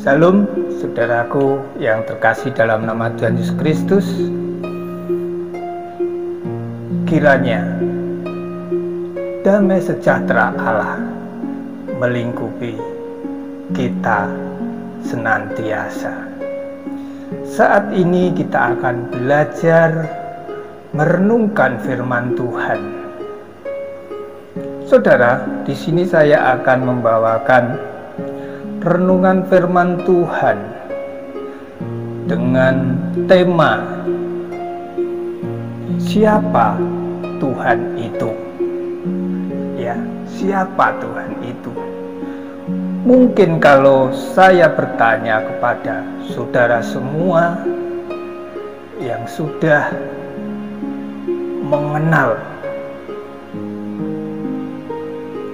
Salam saudaraku yang terkasih dalam nama Tuhan Yesus Kristus. Kiranya damai sejahtera Allah melingkupi kita senantiasa. Saat ini kita akan belajar merenungkan firman Tuhan. Saudara, di sini saya akan membawakan renungan firman Tuhan dengan tema siapa Tuhan itu? Ya, siapa Tuhan itu? Mungkin kalau saya bertanya kepada saudara semua yang sudah mengenal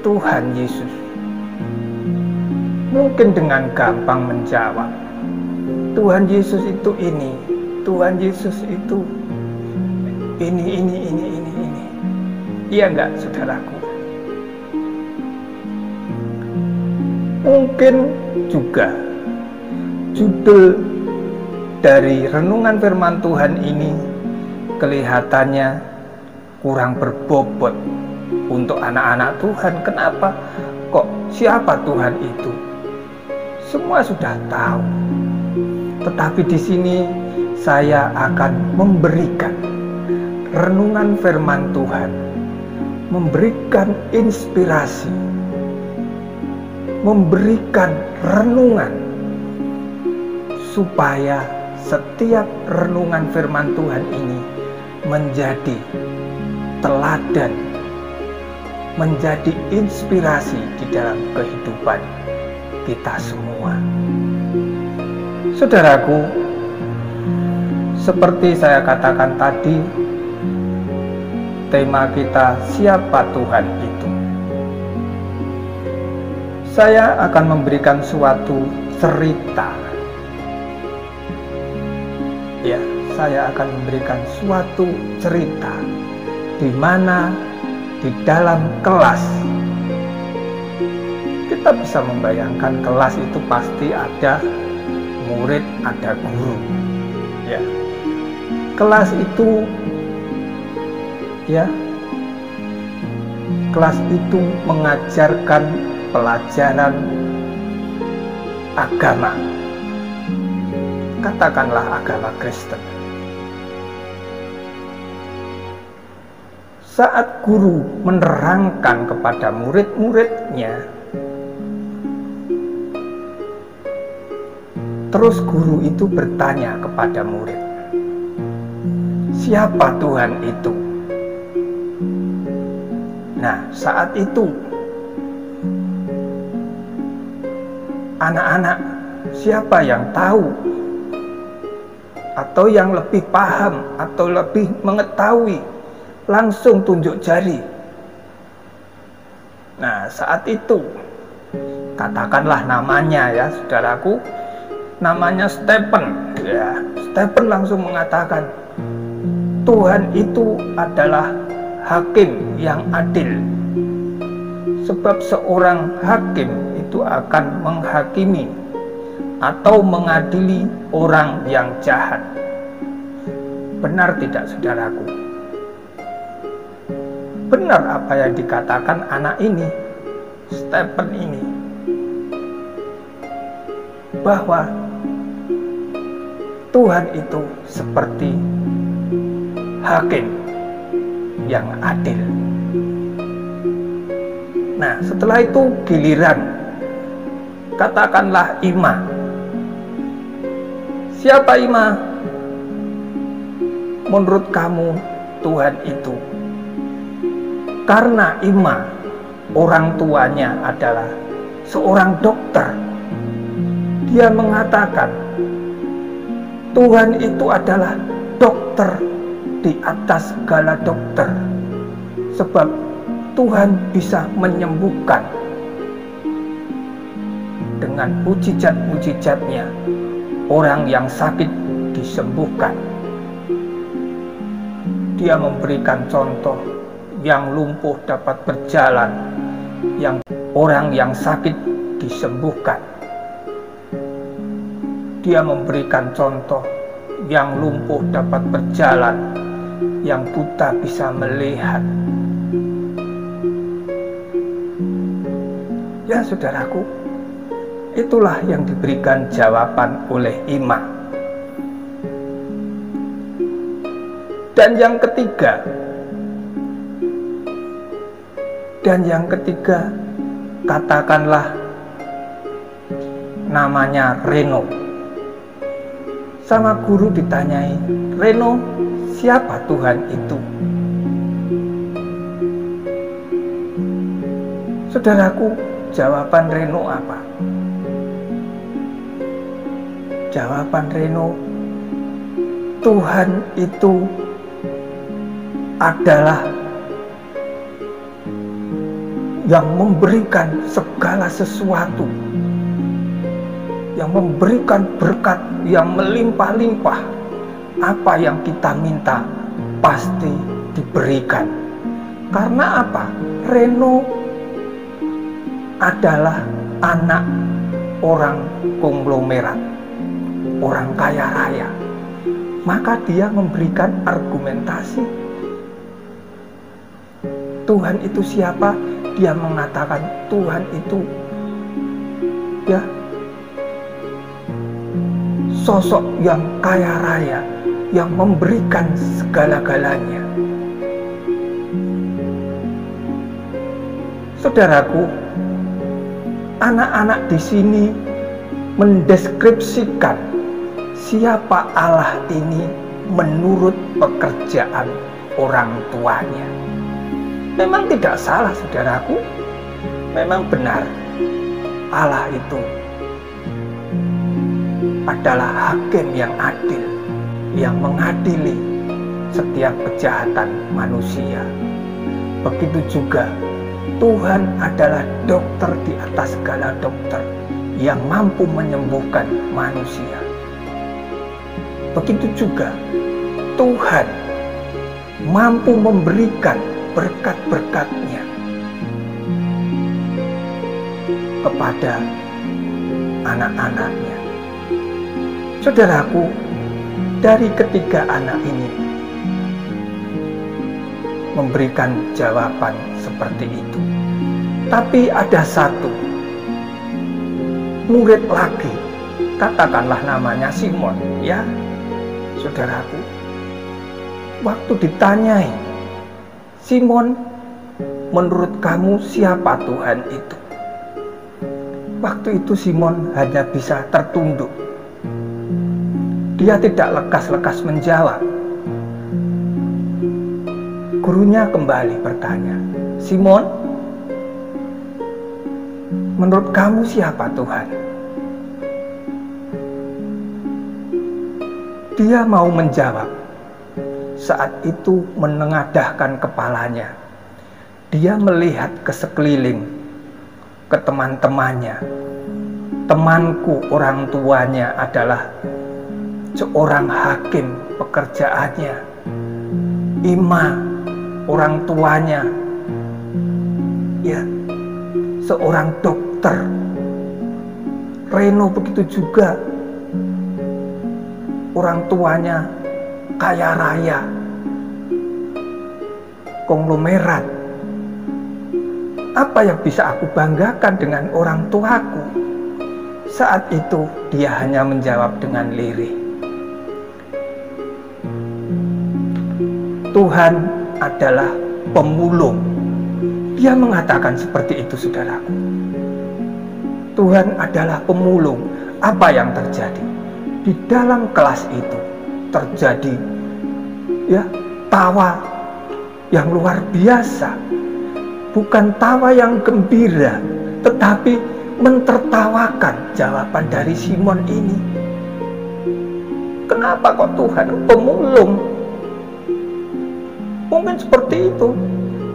Tuhan Yesus, mungkin dengan gampang menjawab, Tuhan Yesus itu ini, Tuhan Yesus itu ini. Iya enggak, saudaraku? Mungkin juga judul dari renungan firman Tuhan ini kelihatannya kurang berbobot untuk anak-anak Tuhan. Kenapa? Kok siapa Tuhan itu? Semua sudah tahu. Tetapi di sini saya akan memberikan renungan firman Tuhan, memberikan inspirasi, memberikan renungan supaya setiap renungan firman Tuhan ini menjadi teladan, menjadi inspirasi di dalam kehidupan kita semua. Saudaraku, seperti saya katakan tadi, tema kita siapa Tuhan itu. Saya akan memberikan suatu cerita. Ya, saya akan memberikan suatu cerita di mana di dalam kelas kita bisa membayangkan kelas itu pasti ada murid, ada guru. Ya, kelas itu mengajarkan pelajaran agama, katakanlah agama Kristen. Saat guru menerangkan kepada murid-muridnya, terus guru itu bertanya kepada murid, siapa Tuhan itu? Nah, saat itu anak-anak, siapa yang tahu atau yang lebih paham atau lebih mengetahui, langsung tunjuk jari. Nah, saat itu katakanlah namanya, ya saudaraku, namanya Stephen. Ya, Stephen langsung mengatakan, Tuhan itu adalah hakim yang adil. Sebab seorang hakim itu akan menghakimi atau mengadili orang yang jahat. Benar tidak, saudaraku? Benar apa yang dikatakan anak ini, Stephen ini, bahwa Tuhan itu seperti hakim yang adil. Nah, setelah itu giliran katakanlah Ima. Siapa Ima? Menurut kamu Tuhan itu? Karena Ima orang tuanya adalah seorang dokter. Dia mengatakan Tuhan itu adalah dokter di atas segala dokter, sebab Tuhan bisa menyembuhkan dengan mujizat-mujizatnya. Orang yang sakit disembuhkan. Dia memberikan contoh, yang lumpuh dapat berjalan, yang orang yang sakit disembuhkan. Dia memberikan contoh, yang lumpuh dapat berjalan, yang buta bisa melihat. Ya saudaraku, itulah yang diberikan jawaban oleh Ima. Dan yang ketiga, katakanlah namanya Reno. Sama guru ditanyai, Reno, siapa Tuhan itu? Saudaraku, jawaban Reno apa? Jawaban Reno, Tuhan itu adalah yang memberikan segala sesuatu, yang memberikan berkat yang melimpah-limpah. Apa yang kita minta pasti diberikan. Karena apa? Reno adalah anak orang konglomerat, orang kaya raya. Maka dia memberikan argumentasi. Tuhan itu siapa? Dia mengatakan Tuhan itu ya sosok yang kaya raya, yang memberikan segala-galanya. Saudaraku, anak-anak di sini mendeskripsikan siapa Allah ini menurut pekerjaan orang tuanya. Memang tidak salah, saudaraku. Memang benar, Allah itu adalah hakim yang adil, yang mengadili setiap kejahatan manusia. Begitu juga Tuhan adalah dokter di atas segala dokter, yang mampu menyembuhkan manusia. Begitu juga Tuhan mampu memberikan berkat-berkat-Nya kepada anak-anak-Nya. Saudaraku, dari ketiga anak ini memberikan jawaban seperti itu. Tapi ada satu murid lagi, katakanlah namanya Simon, ya saudaraku. Waktu ditanyai, Simon, menurut kamu siapa Tuhan itu? Waktu itu Simon hanya bisa tertunduk. Dia tidak lekas-lekas menjawab. Gurunya kembali bertanya, Simon, menurut kamu siapa Tuhan? Dia mau menjawab. Saat itu menengadahkan kepalanya. Dia melihat ke sekeliling, ke teman-temannya. Temanku, orang tuanya adalah seorang hakim pekerjaannya. Ima, orang tuanya ya seorang dokter. Reno begitu juga, orang tuanya kaya raya, konglomerat. Apa yang bisa aku banggakan dengan orang tuaku? Saat itu dia hanya menjawab dengan lirih, Tuhan adalah pemulung. Dia mengatakan seperti itu, saudaraku. Tuhan adalah pemulung. Apa yang terjadi? Di dalam kelas itu terjadi ya tawa yang luar biasa. Bukan tawa yang gembira, tetapi mentertawakan jawaban dari Simon ini. Kenapa kok Tuhan pemulung? Mungkin seperti itu.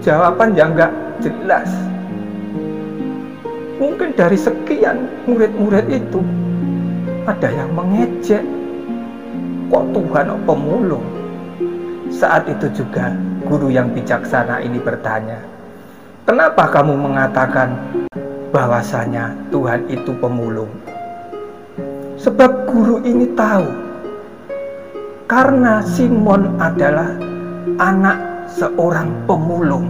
Jawaban yang enggak jelas. Mungkin dari sekian murid-murid itu ada yang mengejek, kok Tuhan pemulung? Saat itu juga guru yang bijaksana ini bertanya, kenapa kamu mengatakan bahwasanya Tuhan itu pemulung? Sebab guru ini tahu, karena Simon adalah anak seorang pemulung,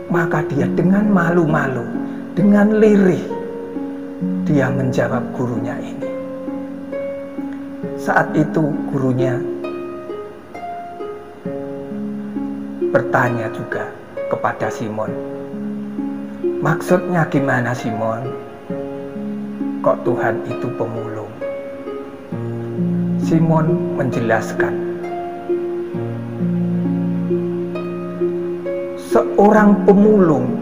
maka dia dengan malu-malu, dengan lirih, dia menjawab gurunya ini. Saat itu gurunya bertanya juga kepada Simon, maksudnya gimana Simon? Kok Tuhan itu pemulung? Simon menjelaskan, seorang pemulung,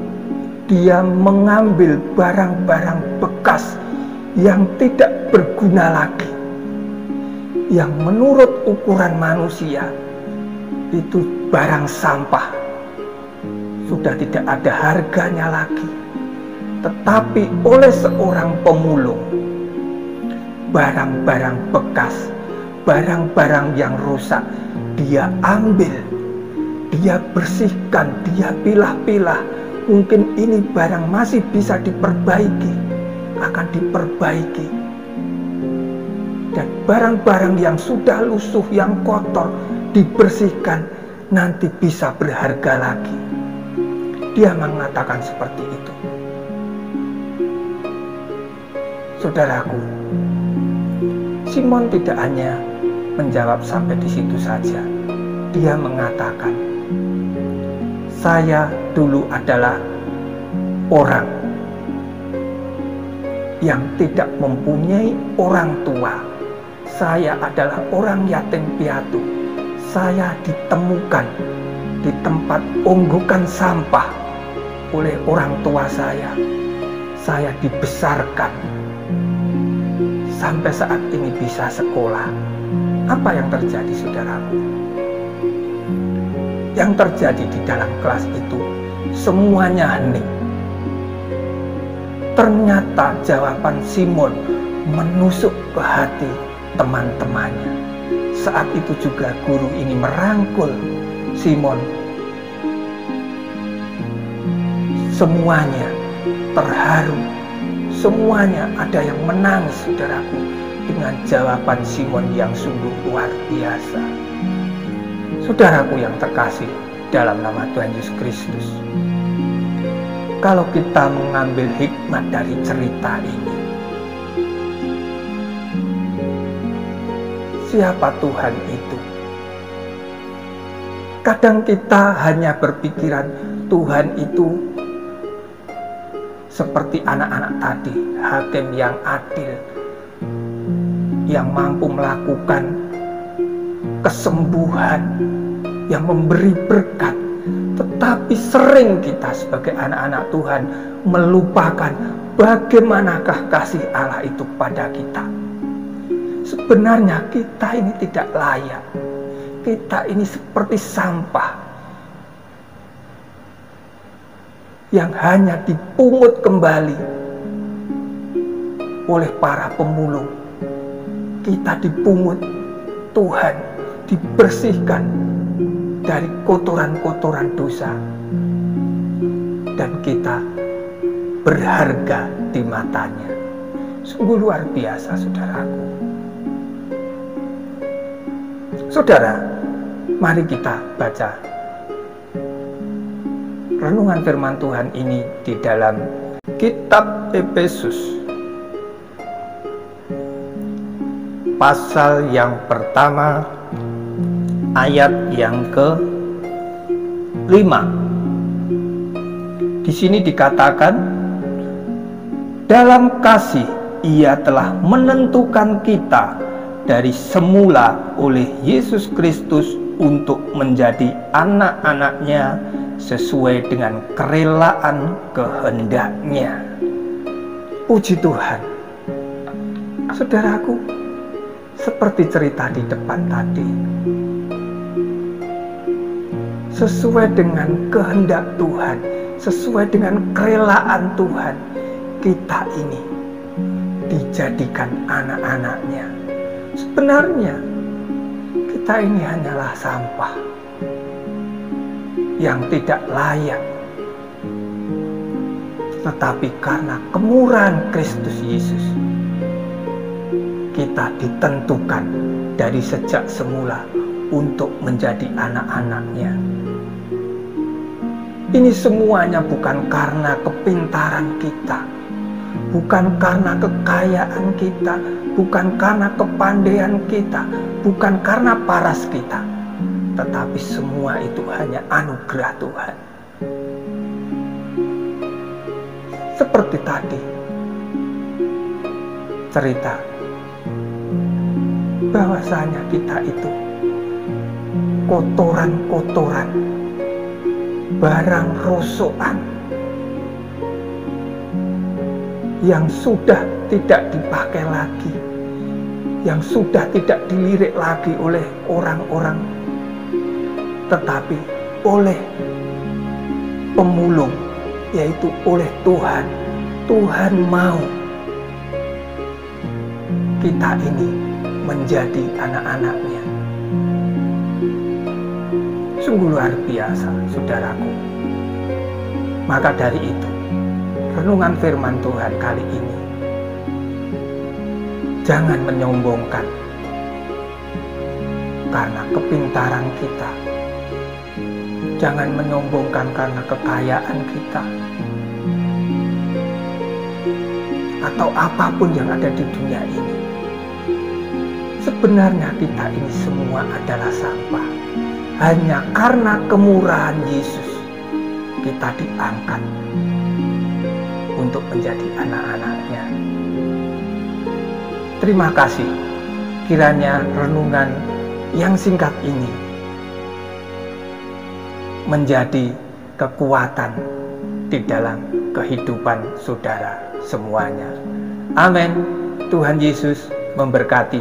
dia mengambil barang-barang bekas yang tidak berguna lagi, yang menurut ukuran manusia itu barang sampah, sudah tidak ada harganya lagi. Tetapi oleh seorang pemulung, barang-barang bekas, barang-barang yang rusak, dia ambil, dia bersihkan, dia pilah-pilah. Mungkin ini barang masih bisa diperbaiki, akan diperbaiki. Dan barang-barang yang sudah lusuh, yang kotor, dibersihkan, nanti bisa berharga lagi. Dia mengatakan seperti itu. Saudaraku, Simon tidak hanya menjawab sampai di situ saja. Dia mengatakan, saya dulu adalah orang yang tidak mempunyai orang tua. Saya adalah orang yatim piatu. Saya ditemukan di tempat onggokan sampah oleh orang tua saya. Saya dibesarkan sampai saat ini bisa sekolah. Apa yang terjadi, saudaraku? Yang terjadi di dalam kelas itu semuanya hening. Ternyata jawaban Simon menusuk ke hati teman-temannya. Saat itu juga guru ini merangkul Simon. Semuanya terharu, semuanya ada yang menangis, saudaraku, dengan jawaban Simon yang sungguh luar biasa. Saudaraku yang terkasih dalam nama Tuhan Yesus Kristus, kalau kita mengambil hikmat dari cerita ini, siapa Tuhan itu? Kadang kita hanya berpikiran Tuhan itu seperti anak-anak tadi, hakim yang adil, yang mampu melakukan kesembuhan, yang memberi berkat. Tetapi sering kita sebagai anak-anak Tuhan melupakan bagaimanakah kasih Allah itu kepada kita. Sebenarnya kita ini tidak layak. Kita ini seperti sampah yang hanya dipungut kembali oleh para pemulung. Kita dipungut, Tuhan dibersihkan dari kotoran-kotoran dosa, dan kita berharga di matanya. Sungguh luar biasa, saudaraku. Saudara, mari kita baca renungan firman Tuhan ini di dalam kitab Efesus pasal yang pertama ayat yang ke-5. Di sini dikatakan, dalam kasih Ia telah menentukan kita dari semula oleh Yesus Kristus untuk menjadi anak-anak-Nya sesuai dengan kerelaan kehendak-Nya. Puji Tuhan. Saudaraku, seperti cerita di depan tadi, sesuai dengan kehendak Tuhan, sesuai dengan kerelaan Tuhan, kita ini dijadikan anak-anak-Nya. Sebenarnya kita ini hanyalah sampah yang tidak layak, tetapi karena kemurahan Kristus Yesus, kita ditentukan dari sejak semula untuk menjadi anak-anaknya. Ini semuanya bukan karena kepintaran kita, bukan karena kekayaan kita, bukan karena kepandaian kita, bukan karena paras kita, tetapi semua itu hanya anugerah Tuhan. Seperti tadi cerita bahwasanya kita itu kotoran-kotoran, barang rosokan yang sudah tidak dipakai lagi, yang sudah tidak dilirik lagi oleh orang-orang, tetapi oleh pemulung, yaitu oleh Tuhan. Tuhan mau kita ini menjadi anak-anaknya. Sungguh luar biasa, saudaraku. Maka dari itu, renungan firman Tuhan kali ini, jangan menyombongkan karena kepintaran kita, jangan menyombongkan karena kekayaan kita, atau apapun yang ada di dunia ini. Sebenarnya kita ini semua adalah sampah. Hanya karena kemurahan Yesus kita diangkat untuk menjadi anak-anaknya. Terima kasih. Kiranya renungan yang singkat ini menjadi kekuatan di dalam kehidupan saudara semuanya. Amin. Tuhan Yesus memberkati.